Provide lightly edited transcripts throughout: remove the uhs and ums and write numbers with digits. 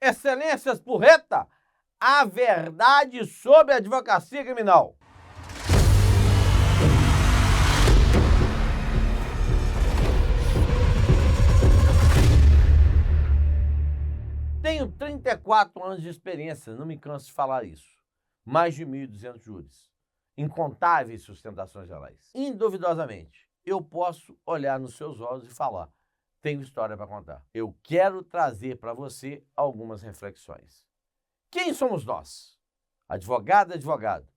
Excelências Purreta, a verdade sobre a advocacia criminal. Tenho 34 anos de experiência, não me canso de falar isso. Mais de 1.200 júris, incontáveis sustentações gerais. Induvidosamente, eu posso olhar nos seus olhos e falar: tenho história para contar. Eu quero trazer para você algumas reflexões. Quem somos nós? Advogado, advogado.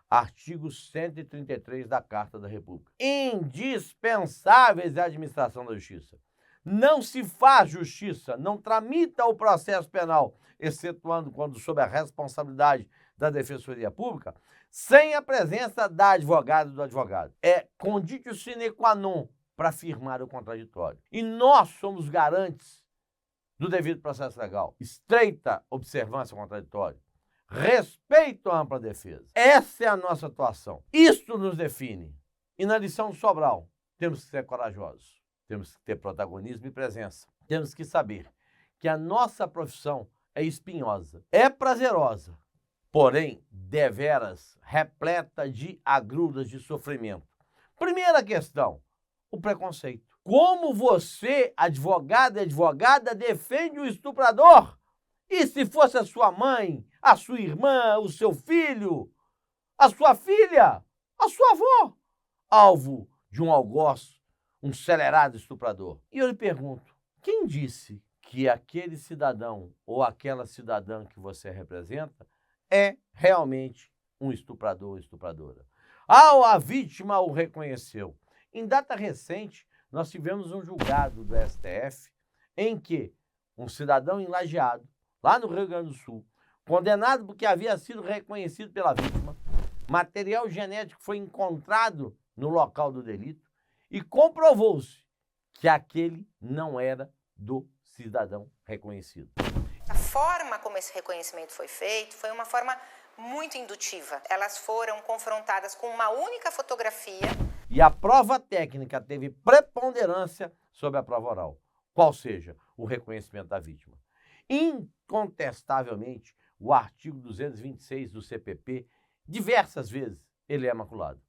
Artigo 133 da Carta da República. Indispensáveis à administração da justiça. Não se faz justiça, não tramita o processo penal, excetuando quando sob a responsabilidade da Defensoria Pública, sem a presença da advogada e do advogado. É conditio sine qua non para firmar o contraditório. E nós somos garantes do devido processo legal. Estreita observância ao contraditório. Respeito à ampla defesa. Essa é a nossa atuação. Isto nos define. E na lição Sobral, temos que ser corajosos. Temos que ter protagonismo e presença. Temos que saber que a nossa profissão é espinhosa, é prazerosa, porém, deveras repleta de agruras de sofrimento. Primeira questão, o preconceito. Como você, advogado e advogada, defende o estuprador? E se fosse a sua mãe, a sua irmã, o seu filho, a sua filha, a sua avó, alvo de um algoz, um acelerado estuprador? E eu lhe pergunto, quem disse que aquele cidadão ou aquela cidadã que você representa é realmente um estuprador ou estupradora? A vítima o reconheceu. Em data recente, nós tivemos um julgado do STF em que um cidadão em Lajeado, lá no Rio Grande do Sul, condenado porque havia sido reconhecido pela vítima, material genético foi encontrado no local do delito, e comprovou-se que aquele não era do cidadão reconhecido. A forma como esse reconhecimento foi feito foi uma forma muito indutiva. Elas foram confrontadas com uma única fotografia. E a prova técnica teve preponderância sobre a prova oral, qual seja o reconhecimento da vítima. Incontestavelmente, o artigo 226 do CPP, diversas vezes, ele é maculado.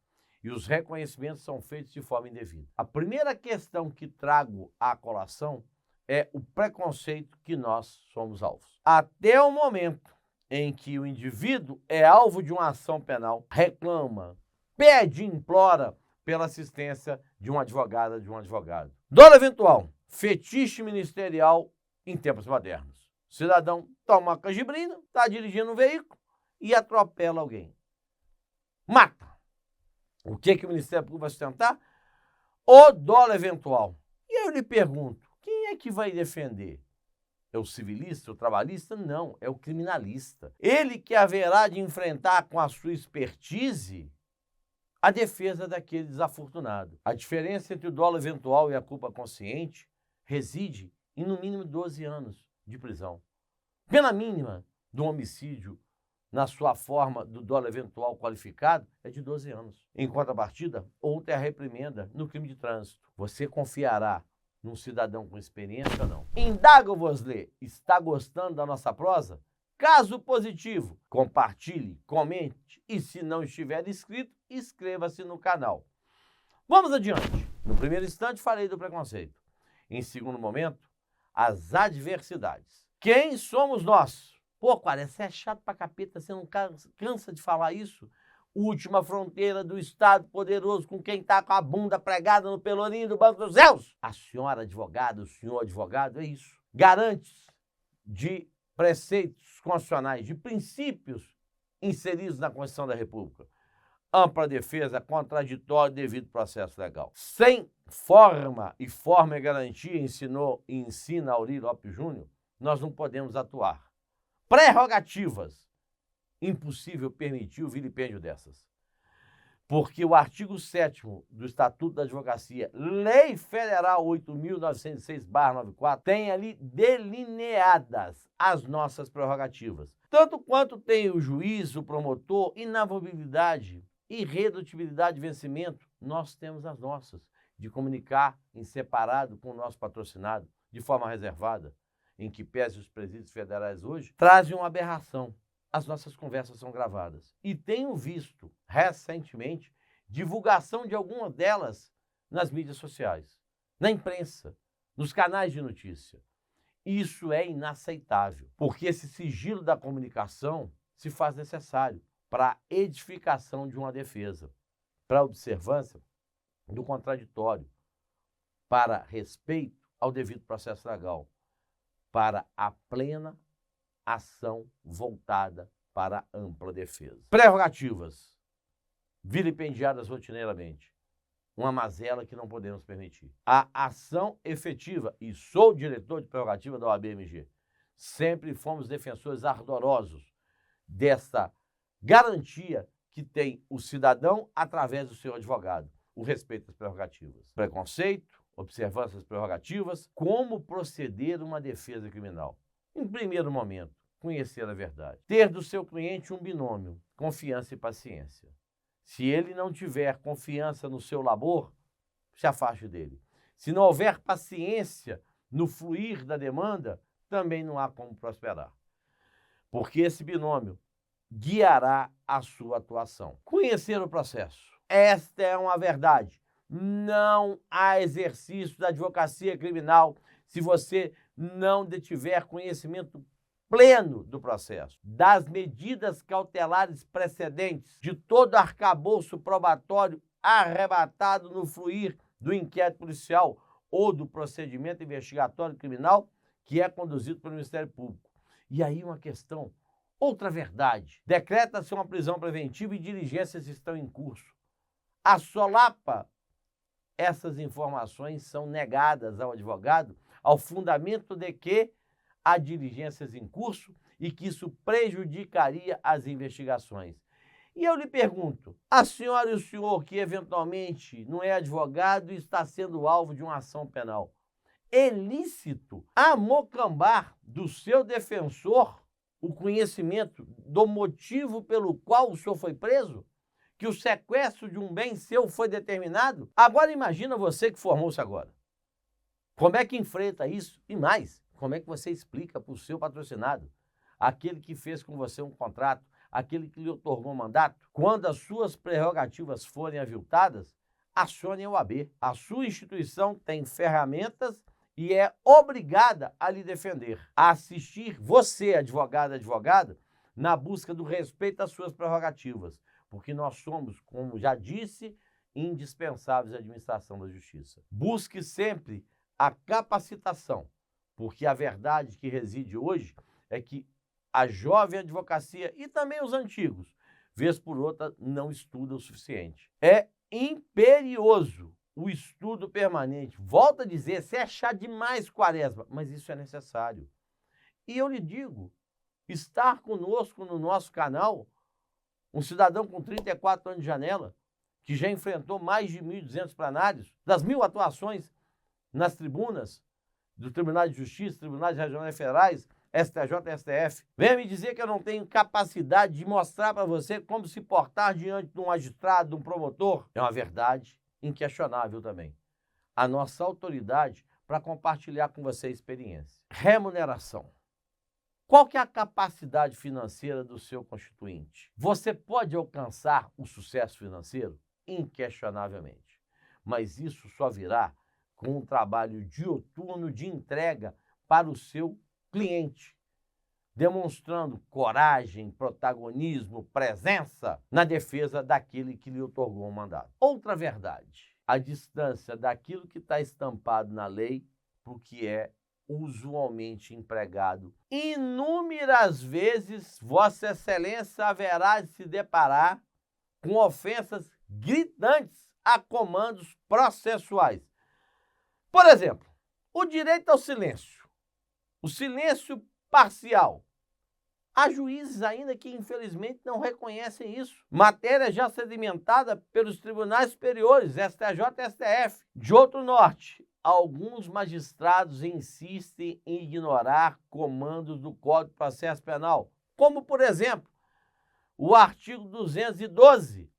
E os reconhecimentos são feitos de forma indevida. A primeira questão que trago à colação é o preconceito que nós somos alvos. Até o momento em que o indivíduo é alvo de uma ação penal, reclama, pede, implora pela assistência de uma advogada, de um advogado. Dolo eventual, fetiche ministerial em tempos modernos. O cidadão toma uma canjibrina, está dirigindo um veículo e atropela alguém. Mata. O que o Ministério Público vai sustentar? O dolo eventual. E eu lhe pergunto, quem é que vai defender? É o civilista, o trabalhista? Não, é o criminalista. Ele que haverá de enfrentar com a sua expertise a defesa daquele desafortunado. A diferença entre o dolo eventual e a culpa consciente reside em no mínimo 12 anos de prisão. Pena mínima do homicídio na sua forma do dolo eventual qualificado, é de 12 anos. Em contrapartida, outra é a reprimenda no crime de trânsito. Você confiará num cidadão com experiência ou não? Indago-vos-lhe, está gostando da nossa prosa? Caso positivo, compartilhe, comente e, se não estiver inscrito, inscreva-se no canal. Vamos adiante. No primeiro instante, falei do preconceito. Em segundo momento, as adversidades. Quem somos nós? Pô, cara, você é chato pra capeta, você não cansa de falar isso? Última fronteira do Estado poderoso com quem tá com a bunda pregada no pelourinho do Banco dos Céus. A senhora advogada, o senhor advogado, é isso. Garantes de preceitos constitucionais, de princípios inseridos na Constituição da República. Ampla defesa, contraditório, devido processo legal. Sem forma e garantia, ensina Aurí Lopes Júnior, nós não podemos atuar. Prerrogativas. Impossível permitir o vilipêndio dessas. Porque o artigo 7º do Estatuto da Advocacia, Lei Federal 8.906/94, tem ali delineadas as nossas prerrogativas. Tanto quanto tem o juiz, o promotor, inamovibilidade, irredutibilidade de vencimento, nós temos as nossas, de comunicar em separado com o nosso patrocinado, de forma reservada. em que pese os presídios federais hoje, trazem uma aberração. As nossas conversas são gravadas. E tenho visto, recentemente, divulgação de algumas delas nas mídias sociais, na imprensa, nos canais de notícia. Isso é inaceitável, porque esse sigilo da comunicação se faz necessário para a edificação de uma defesa, para a observância do contraditório, para respeito ao devido processo legal, para a plena ação voltada para a ampla defesa. Prerrogativas vilipendiadas rotineiramente. Uma mazela que não podemos permitir. A ação efetiva, e sou diretor de prerrogativa da OAB-MG, sempre fomos defensores ardorosos dessa garantia que tem o cidadão através do seu advogado, o respeito às prerrogativas. Preconceito, observância das prerrogativas, como proceder uma defesa criminal. Em primeiro momento, conhecer a verdade. Ter do seu cliente um binômio, confiança e paciência. Se ele não tiver confiança no seu labor, se afaste dele. Se não houver paciência no fluir da demanda, também não há como prosperar. Porque esse binômio guiará a sua atuação. Conhecer o processo. Esta é uma verdade. Não há exercício da advocacia criminal se você não detiver conhecimento pleno do processo, das medidas cautelares precedentes, de todo arcabouço probatório arrebatado no fluir do inquérito policial ou do procedimento investigatório criminal que é conduzido pelo Ministério Público. E aí uma questão, outra verdade. Decreta-se uma prisão preventiva e diligências estão em curso. A solapa, essas informações são negadas ao advogado ao fundamento de que há diligências em curso e que isso prejudicaria as investigações. E eu lhe pergunto, a senhora e o senhor que eventualmente não é advogado e está sendo alvo de uma ação penal, é lícito amocambar do seu defensor o conhecimento do motivo pelo qual o senhor foi preso? Que o sequestro de um bem seu foi determinado? Agora imagina você que formou-se agora. Como é que enfrenta isso? E mais, como é que você explica para o seu patrocinado, aquele que fez com você um contrato, aquele que lhe otorgou um mandato, quando as suas prerrogativas forem aviltadas, acione a OAB. A sua instituição tem ferramentas e é obrigada a lhe defender, a assistir você, advogado, na busca do respeito às suas prerrogativas, porque nós somos, como já disse, indispensáveis à administração da justiça. Busque sempre a capacitação, porque a verdade que reside hoje é que a jovem advocacia e também os antigos, vez por outra, não estudam o suficiente. É imperioso o estudo permanente. Volto a dizer, se é chá demais, Quaresma, mas isso é necessário. E eu lhe digo, estar conosco no nosso canal, um cidadão com 34 anos de janela, que já enfrentou mais de 1.200 plenários, das 1.000 atuações nas tribunas do Tribunal de Justiça, Tribunais Regionais Federais, STJ e STF. Venha me dizer que eu não tenho capacidade de mostrar para você como se portar diante de um magistrado, de um promotor. É uma verdade inquestionável também. A nossa autoridade para compartilhar com você a experiência. Remuneração. Qual que é a capacidade financeira do seu constituinte? Você pode alcançar o sucesso financeiro? Inquestionavelmente. Mas isso só virá com um trabalho diuturno de entrega para o seu cliente, demonstrando coragem, protagonismo, presença na defesa daquele que lhe otorgou um mandato. Outra verdade, a distância daquilo que está estampado na lei para o que é usualmente empregado. Inúmeras vezes Vossa Excelência haverá de se deparar com ofensas gritantes a comandos processuais. Por exemplo, o direito ao silêncio, o silêncio parcial. Há juízes ainda que, infelizmente, não reconhecem isso. Matéria já sedimentada pelos tribunais superiores, STJ e STF. De outro norte, alguns magistrados insistem em ignorar comandos do Código de Processo Penal, como, por exemplo, o artigo 212,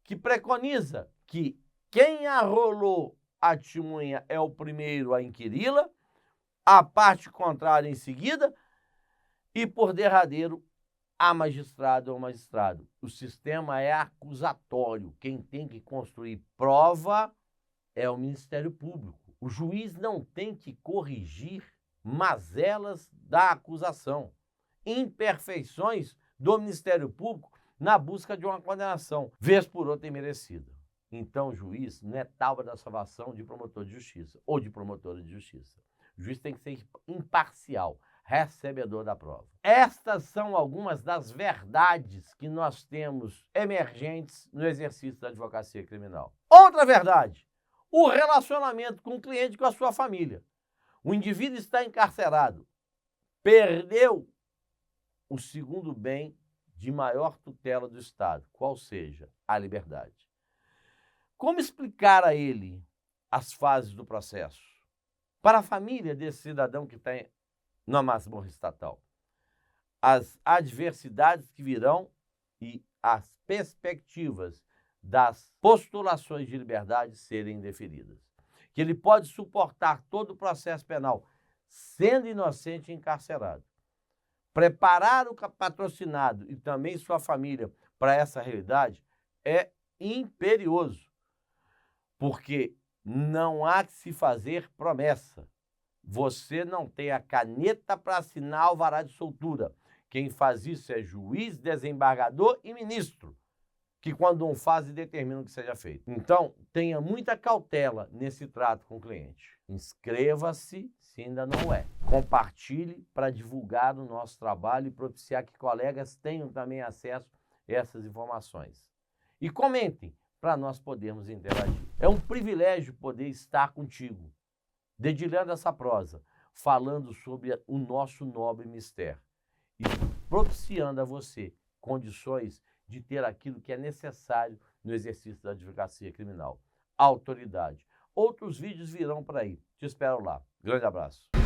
que preconiza que quem arrolou a testemunha é o primeiro a inquiri-la a parte contrária em seguida e, por derradeiro, a magistrado ou magistrado. O sistema é acusatório. Quem tem que construir prova é o Ministério Público. O juiz não tem que corrigir mazelas da acusação, imperfeições do Ministério Público na busca de uma condenação, vez por outra imerecida. Então, o juiz não é tábua da salvação de promotor de justiça ou de promotora de justiça. O juiz tem que ser imparcial, recebedor da prova. Estas são algumas das verdades que nós temos emergentes no exercício da advocacia criminal. Outra verdade: o relacionamento com o cliente e com a sua família. O indivíduo está encarcerado, perdeu o segundo bem de maior tutela do Estado, qual seja a liberdade. Como explicar a ele as fases do processo? Para a família desse cidadão que está na masmorra estatal, as adversidades que virão e as perspectivas das postulações de liberdade serem indeferidas. Que ele pode suportar todo o processo penal, sendo inocente e encarcerado. Preparar o patrocinado e também sua família para essa realidade é imperioso, porque não há que se fazer promessa. Você não tem a caneta para assinar alvará de soltura. Quem faz isso é juiz, desembargador e ministro, que quando um faz determinam que seja feito. Então, tenha muita cautela nesse trato com o cliente. Inscreva-se se ainda não é. Compartilhe para divulgar o nosso trabalho e propiciar que colegas tenham também acesso a essas informações. E comentem para nós podermos interagir. É um privilégio poder estar contigo, dedilhando essa prosa, falando sobre o nosso nobre mistério e propiciando a você condições de ter aquilo que é necessário no exercício da advocacia criminal. Autoridade. Outros vídeos virão por aí. Te espero lá. Grande abraço.